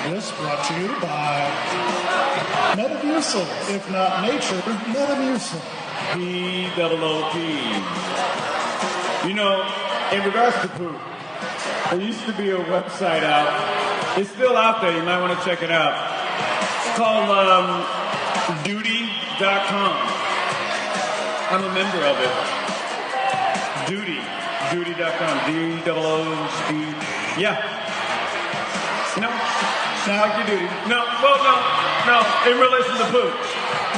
This brought to you by Metamucil. If not nature, Metamucil. P-double-O-P. You know, in regards to poop, there used to be a website out. It's still out there. You might want to check it out. It's called Duty.com. I'm a member of it. Duty.com. D-double-O-P. Yeah. No. Sound like your duty. No. Well, no. In relation to poop.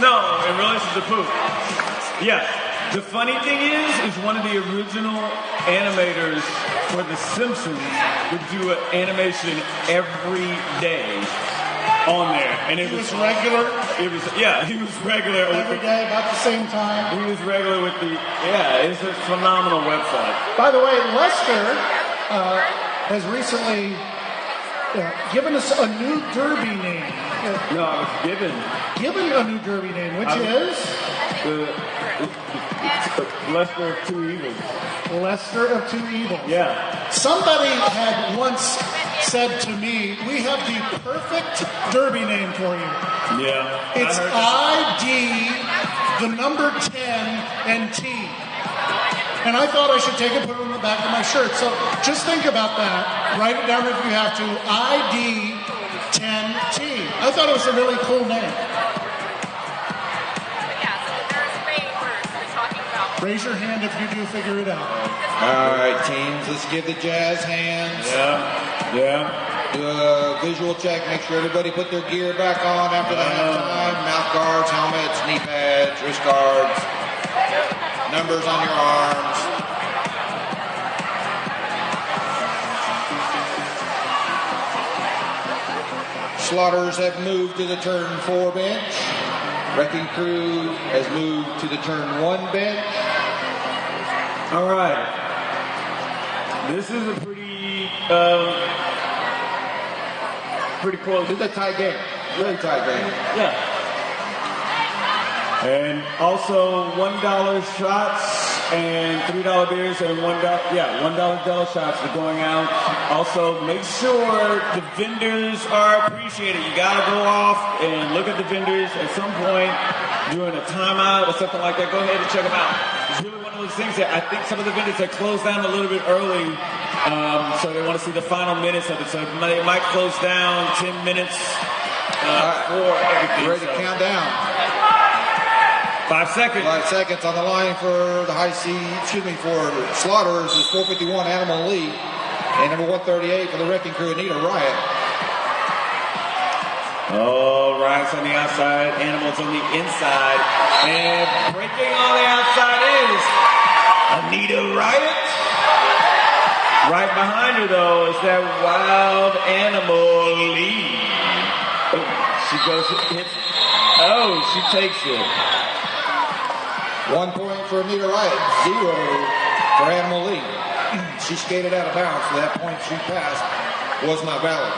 No, in relation to poop. Yeah. The funny thing is one of the original animators for The Simpsons would do an animation every day on there, and it was regular. He was regular every day about the same time. He was regular with the It's a phenomenal website. By the way, Lester has recently given us a new Derby name. No, I was given a new Derby name, which is Lester of Two Evils. Lester of Two Evils. Yeah. Somebody had once said to me, "We have the perfect Derby name for you." Yeah. It's ID, the number 10, and T. And I thought I should take it, put it on the back of my shirt. So just think about that. Write it down if you have to. ID 10T. I thought it was a really cool name. Raise your hand if you do figure it out. All right, teams, let's give the Jazz hands. Yeah. Do a visual check. Make sure everybody put their gear back on after the halftime. Mouth guards, helmets, knee pads, wrist guards. Numbers on your arms. Slaughters have moved to the turn 4 bench. Wrecking Crew has moved to the turn 1 bench. All right. This is a pretty close. This is a tight game. Really tight game. Yeah. And also $1 shots and $3 beers and $1 dollar shots are going out. Also, make sure the vendors are appreciated. You gotta go off and look at the vendors at some point during a timeout or something like that. Go ahead and check them out. It's really one of those things that I think some of the vendors have closed down a little bit early, so they want to see the final minutes of it. So they might close down 10 minutes for everything. Ready to count down. 5 seconds. 5 seconds on the line for the for Slaughters is 451 Animal Lee. And number 138 for the Wrecking Crew, Anita Riot. Oh, Riot's on the outside, Animals on the inside. And breaking on the outside is Anita Riot. Right behind her, though, is that Wild Animal Lee. Oh, she takes it. 1 point for Anita Riot, 0 for Animal Lee. She skated out of bounds, so that point she passed was not valid.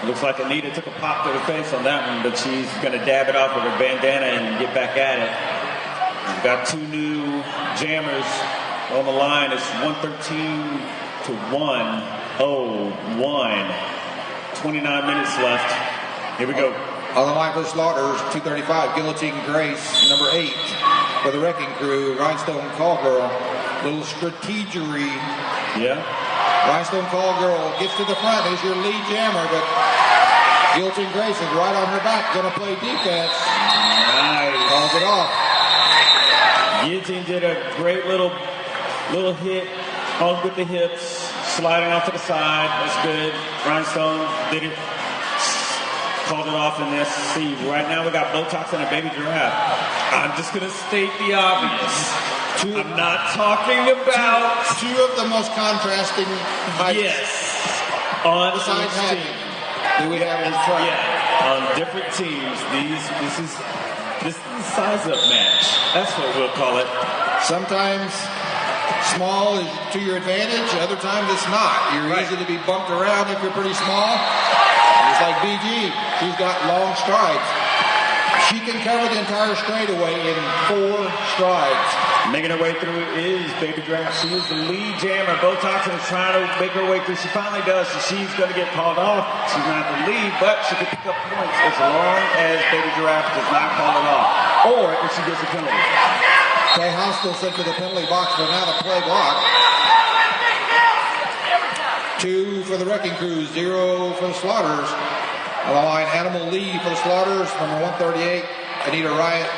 It looks like Anita took a pop to the face on that one, but she's going to dab it off with her bandana and get back at it. We've got 2 new jammers on the line. It's 113-101. 29 minutes left. Here we go. On the line for Slaughters, 235, Guillotine Grace, number 8 for the Wrecking Crew, Rhinestone Callgirl. Little strategery. Yeah. Rhinestone Callgirl gets to the front as your lead jammer, but Guillotine Grace is right on her back, going to play defense. Nice. Calls it off. Guillotine did a great little hit, hug with the hips, sliding off to the side. That's good. Rhinestone did it. Called it off in this. See, right now we got Botox and a baby giraffe. I'm just going to state the obvious. I'm not talking about two of the most contrasting heights. Yes. On besides each team. Do we have in front? Yeah. On different teams. This is a size-up match. That's what we'll call it. Sometimes small is to your advantage. Other times it's not. You're easy to be bumped around if you're pretty small. It's like BG. She's got long strides. She can cover the entire straightaway in 4 strides. Making her way through is Baby Draft. She is the lead jammer. Botoxin is trying to make her way through. She finally does, so she's going to get called off. She's not the lead, but she can pick up points as long as Baby Draft does not call it off, or if she gets a penalty. Kay Hostel sent to the penalty box for an out-of-play block. 2 for the Wrecking Crew, 0 for the Slaughters. On the line, Animal Lee for the Slaughters, number 138, Anita Riot.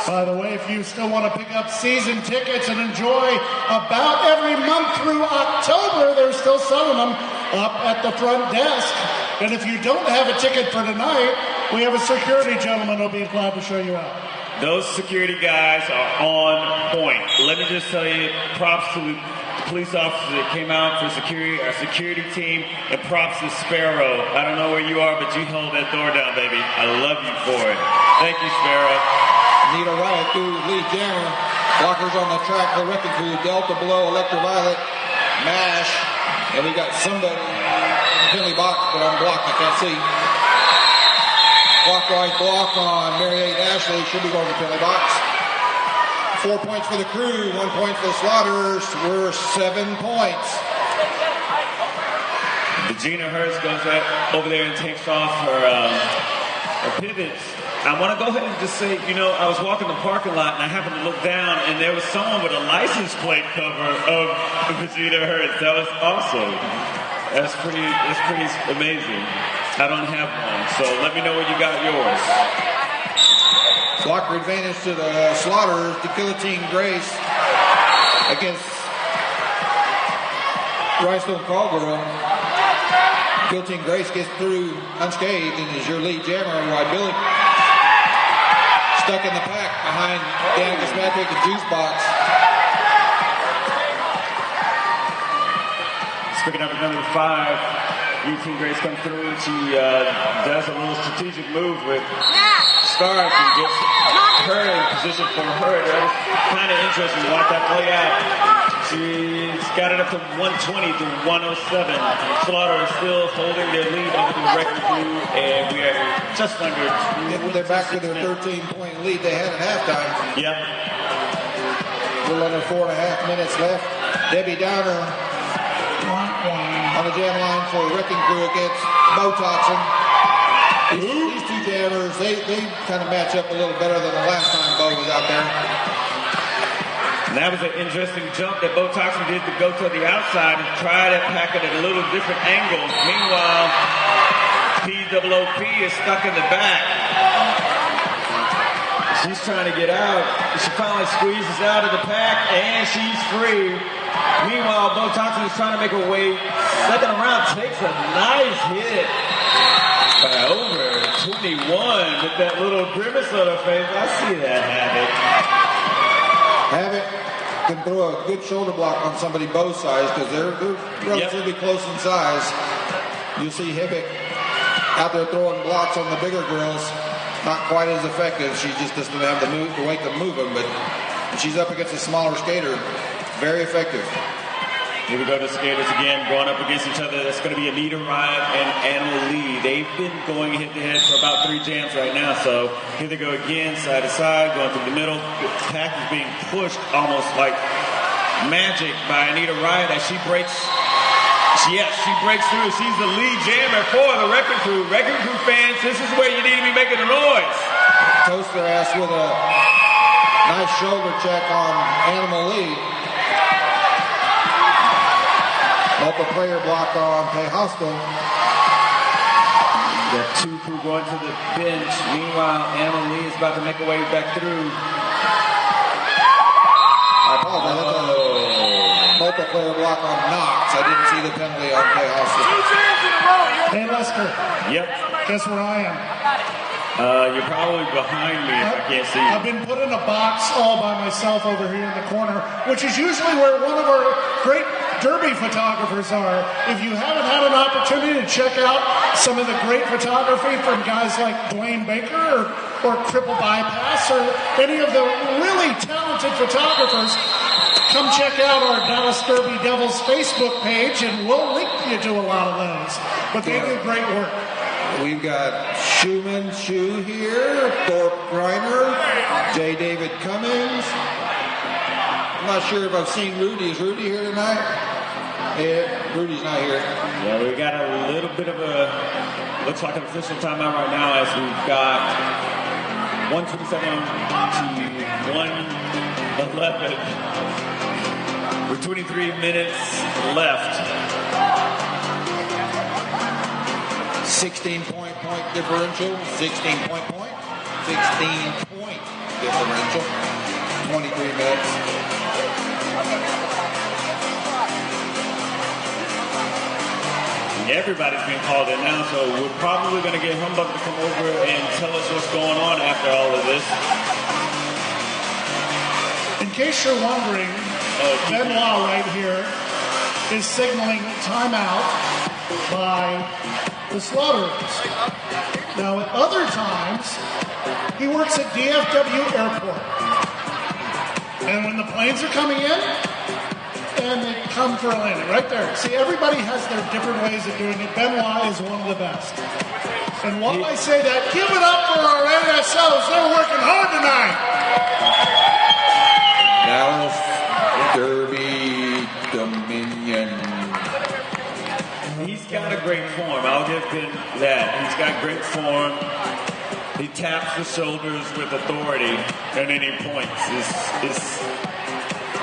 By the way, if you still want to pick up season tickets and enjoy about every month through October, they're still selling them up at the front desk. And if you don't have a ticket for tonight, we have a security gentleman who'll be glad to show you out. Those security guys are on point. Let me just tell you, props to the police officers that came out for security, our security team, and props to Sparrow. I don't know where you are, but you hold that door down, baby. I love you for it. Thank you, Sparrow. Anita Riot through lead jammer. Blockers on the track for the Wrecking Crew. Delta below, Electraviolet, MASH. And we got somebody in the penalty box, but unblocked. I can't see. Clockwise block on Mary 8 Ashley. Should be going to the penalty box. 4 points for the Crew, 1 point for the Slaughters. We're 7 points. Regina Hurst goes over there and takes off her pivots. I want to go ahead and just say, I was walking the parking lot and I happened to look down and there was someone with a license plate cover of Regina Hurst. That was awesome. That's pretty amazing. I don't have one, so let me know when you got yours. Blocker advantage to the Slaughters. Guillotine Grace against Rhinestone Callgirl. Guillotine Grace gets through unscathed and is your lead jammer, while Billy stuck in the pack behind Danica Smatrick and Juice Box. Picking up at number 5, Guillotine Grace comes through and she does a little strategic move with Stark and gets her in position for her. That was kind of interesting to watch that play out. She's got it up to 120 to 107. Slaughter is still holding their lead over the Wrecking Crew, and we are just under. They're back to their 13-point lead they had at halftime. Yep. A little under 4.5 minutes left. Debbie Downer on the jam line for Wrecking Crew against Botoxin. These two jammers, they kind of match up a little better than the last time Bo was out there. And that was an interesting jump that Botoxin did to go to the outside and try to pack it at a little different angle. Meanwhile, POOP is stuck in the back. She's trying to get out. She finally squeezes out of the pack, and she's free. Meanwhile, Botoxin is trying to make her way. Second around, takes a nice hit by over 21 with that little grimace on her face. I see that, Havoc can throw a good shoulder block on somebody both sides because they're relatively close in size. You'll see Havoc out there throwing blocks on the bigger girls. Not quite as effective. She just doesn't have the weight to move them, but she's up against a smaller skater. Very effective. Here we go to skaters again, going up against each other. That's going to be Anita Riot and Animal Lee. They've been going head-to-head for about 3 jams right now. So here they go again, side to side, going through the middle. The pack is being pushed almost like magic by Anita Riot as she breaks. Yes, she breaks through. She's the lead jammer for the Wrecking Crew. Wrecking Crew fans, this is where you need to be making the noise. Toaster ass with a nice shoulder check on Animal Lee. Multiplayer block on Kay Hostel. Got 2 crew going to the bench. Meanwhile, Animal Lee is about to make her way back through. I apologize. That's a multiplayer block on Knox. I didn't see the penalty on Kay Hostel. Hey, Lester. Yep. Guess where I am? You're probably behind me if I can't see you. I've been put in a box all by myself over here in the corner, which is usually where one of our great derby photographers are. If you haven't had an opportunity to check out some of the great photography from guys like Dwayne Baker or Triple Bypass or any of the really talented photographers, come check out our Dallas Derby Devils Facebook page and we'll link you to a lot of those. But they do great work. We've got Schumann Shu here, Thorpe Griner, J. David Cummings. I'm not sure if I've seen Rudy. Is Rudy here tonight? Yeah, Rudy's not here. Yeah, we got a little bit of a, looks like an official timeout right now as we've got 127 to 111 with 23 minutes left. 16-point differential, 16-point differential, 23 minutes. Everybody's been called in now, so we're probably going to get Humbug to come over and tell us what's going on after all of this. In case you're wondering, Benoit right here is signaling timeout by the Slaughterers. Now, at other times, he works at DFW Airport. And when the planes are coming in, and they come for a landing, right there. See, everybody has their different ways of doing it. Benoit is one of the best. And while I say that, give it up for our NSOs. They're working hard tonight. Dallas Derby Dominion. He's got a great form. I'll give him that. He's got great form. He taps the shoulders with authority, and then he points.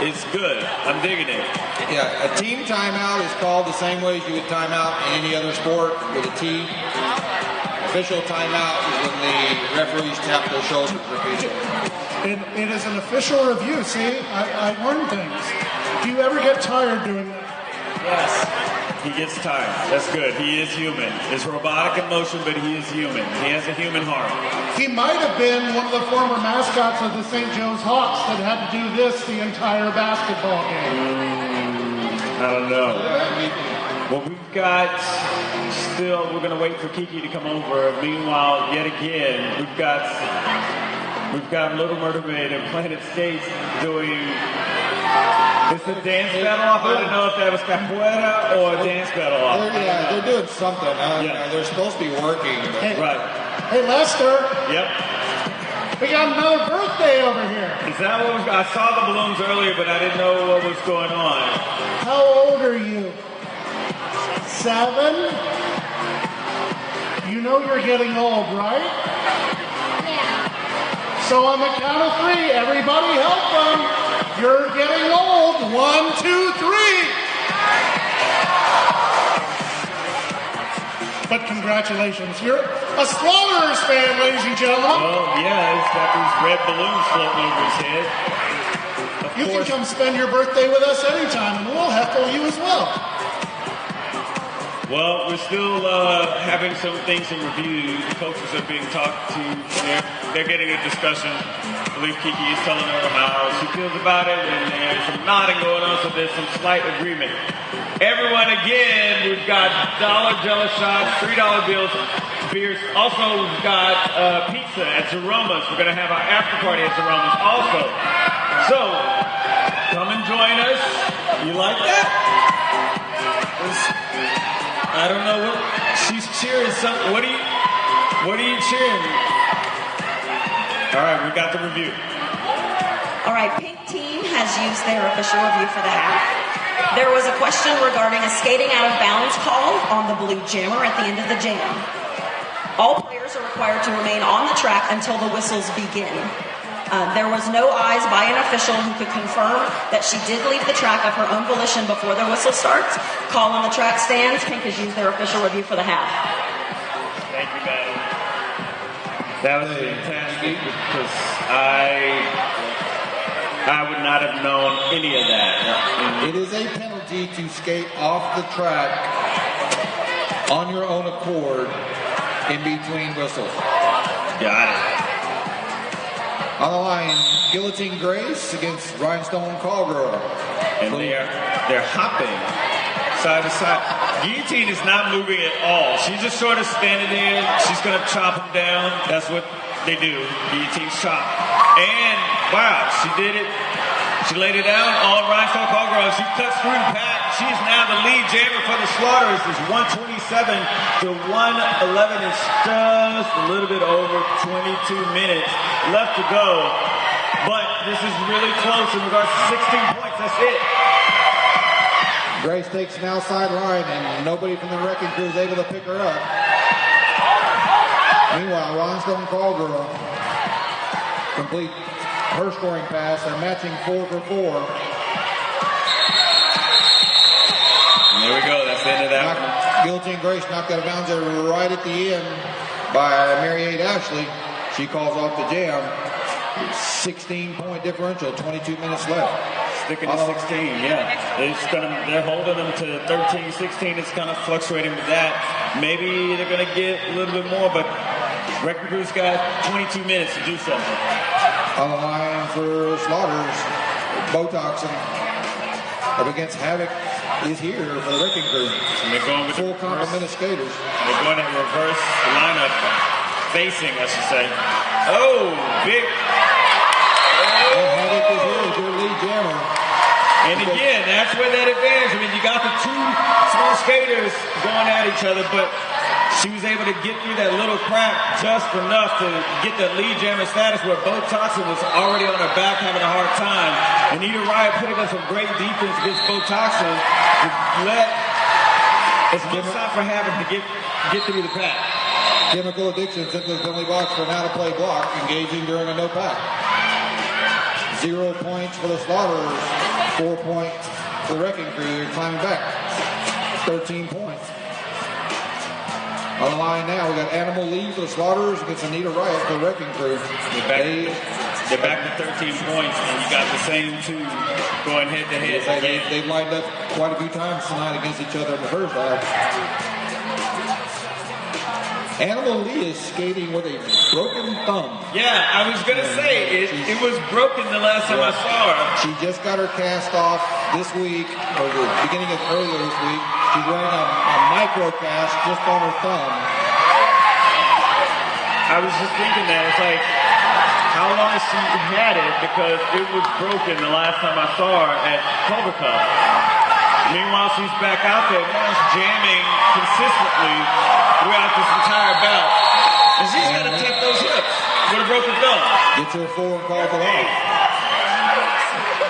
It's good. I'm digging it. Yeah, a team timeout is called the same way as you would time out in any other sport with a team. Official timeout is when the referees tap their shoulders repeatedly. It is an official review. See, I learned things. Do you ever get tired doing that? Yes. He gets tired. That's good. He is human. It's robotic in motion, but he is human. He has a human heart. He might have been one of the former mascots of the St. Joe's Hawks that had to do this the entire basketball game. I don't know. Well, we've got still, we're going to wait for Kiki to come over. Meanwhile, yet again, we've got Little Mermaid and Planet Skates doing, it's a dance battle off. I didn't know if that was capoeira or a dance battle off. They're doing something. They're supposed to be working. Hey, right. Hey, Lester. Yep. We got another birthday over here. Is that what was, I saw the balloons earlier, but I didn't know what was going on. How old are you? 7? You know you're getting old, right? Yeah. So on the count of 3, everybody help them. You're getting old. 1, 2, 3. But congratulations. You're a Slaughterers fan, ladies and gentlemen. Oh, yeah, he's got these red balloons floating over his head. You can come spend your birthday with us anytime, and we'll heckle you as well. Well, we're still having some things in review. The coaches are being talked to. They're getting a discussion. I believe Kiki is telling her how she feels about it, and there's some nodding going on, so there's some slight agreement. Everyone, again, we've got dollar jello shots, $3 bills, beers. Also, we've got pizza at Zeroma's. We're going to have our after party at Zeroma's also. So, come and join us. You like that? I don't know what she's cheering. What are you cheering? All right, we got the review. All right, Pink Team has used their official review for the half. There was a question regarding a skating out of bounds call on the blue jammer at the end of the jam. All players are required to remain on the track until the whistles begin. There was no eyes by an official who could confirm that she did leave the track of her own volition before the whistle starts. Call on the track stands. Pink has used their official review for the half. Thank you, Maddie. That was fantastic because I would not have known any of that. It is a penalty to skate off the track on your own accord in between whistles. Got it. On the line, Guillotine Grace against Rhinestone Callgirl. And they're hopping side to side. Guillotine is not moving at all. She's just sort of standing there. She's going to chop them down. That's what they do. Guillotine chop. And, wow, she did it She laid it down on Rhinestone Callgirl. She cuts through the pack. She's now the lead jammer for the Slaughters. It's 127 to 111. It's just a little bit over 22 minutes left to go. But this is really close in regards to 16 points. That's it. Grace takes an outside line, and nobody from the Wrecking Crew is able to pick her up. Meanwhile, Rhinestone Callgirl complete her scoring pass. They're matching 4 for 4. And there we go. That's the end of that one. Guillotine Grace knocked out of bounds there right at the end by Mary-Kate Ashley. She calls off the jam. 16-point differential, 22 minutes left. Sticking to 16, yeah. They're holding them to 13, 16. It's kind of fluctuating with that. Maybe they're going to get a little bit more, but Wrecking Crew's got 22 minutes to do something. On the line for Slaughters, Botoxin up against Havoc is here for the Wrecking Crew. And they're going with full complement of skaters. They're going to reverse the lineup, facing, I should say. Oh, big. Havoc is here as your lead jammer. And again, that's where that advantage. I mean, you got the two small skaters going at each other, but she was able to get through that little crack just enough to get that lead jammer status where Bo Toxin was already on her back having a hard time. Anita Riot putting up some great defense against Bo Toxin to let it's good time for Havoc to get through the pack. Chemical Addiction sent to the penalty box for an out-of-play block, engaging during a no pack. 0 points for the Slaughters, 4 points for the Wrecking Crew. They're climbing back. 13 points. On the line now, we got Animal Lee for the Slaughters against Anita Riot for the Wrecking Crew. They're back to 13 points, and you got the same two going head-to-head. They've lined up quite a few times tonight against each other in the first half. Animal Lee is skating with a broken thumb. Yeah, I was going to say, it was broken the last time I saw her. She just got her cast off this week, or the beginning of earlier this week. She's wearing a micro cast just on her thumb. I was just thinking that. It's like, how long has she had it? Because it was broken the last time I saw her at Culver Cup. Meanwhile, she's back out there now, jamming consistently throughout this entire bout. And she's got to tap those hips with a broken thumb. Gets her four and calls it off.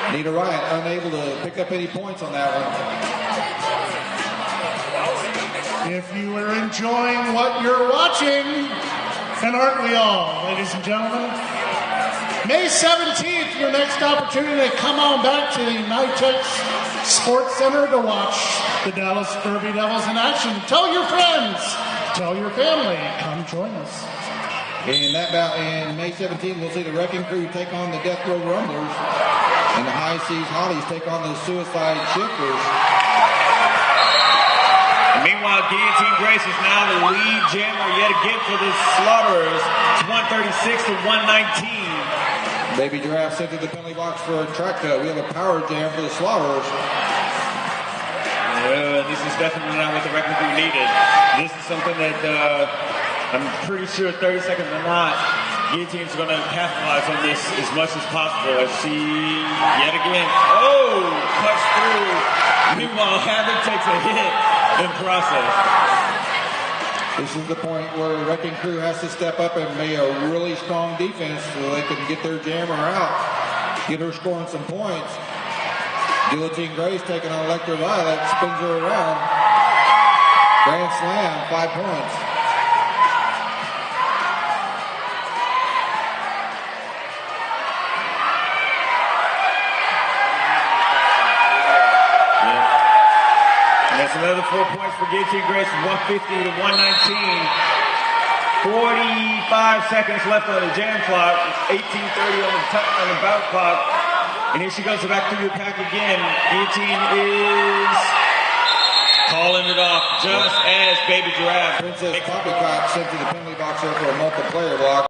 Anita Riot unable to pick up any points on that one. If you are enjoying what you're watching, and aren't we all, ladies and gentlemen? May 17th, your next opportunity to come on back to the NYTEX Sports Center to watch the Dallas Derby Devils in action. Tell your friends, tell your family, come join us. In that bout in May 17th, we'll see the Wrecking Crew take on the Death Row Rumblers, and the High Seas Hollies take on the Suicide Shifters. And meanwhile, Guillotine Grace is now the lead jammer yet again for the Slaughterers. It's 136 to 119. Baby Giraffe sent to the penalty box for a track cut. We have a power jam for the Slaughterers. This is definitely not what the Wrecking Crew needed. This is something that I'm pretty sure 30 seconds or not, Guillotine's going to capitalize on this as much as possible. As she, yet again, cuts through. Meanwhile, Havoc takes a hit in process. This is the point where the Wrecking Crew has to step up and make a really strong defense so they can get their jammer out, get her scoring some points. Guillotine Grace taking on Electra Violet, spins her around. Grand slam, 5 points. That's another 4 points for Guillotine Grace, 150 to 119. 45 seconds left on the jam clock. It's 18:30 on the bout clock. And here she goes back through the pack again. Guillotine is calling it off just as Baby Giraffe. Princess Poppycock sent to the penalty box there for a multiplayer block.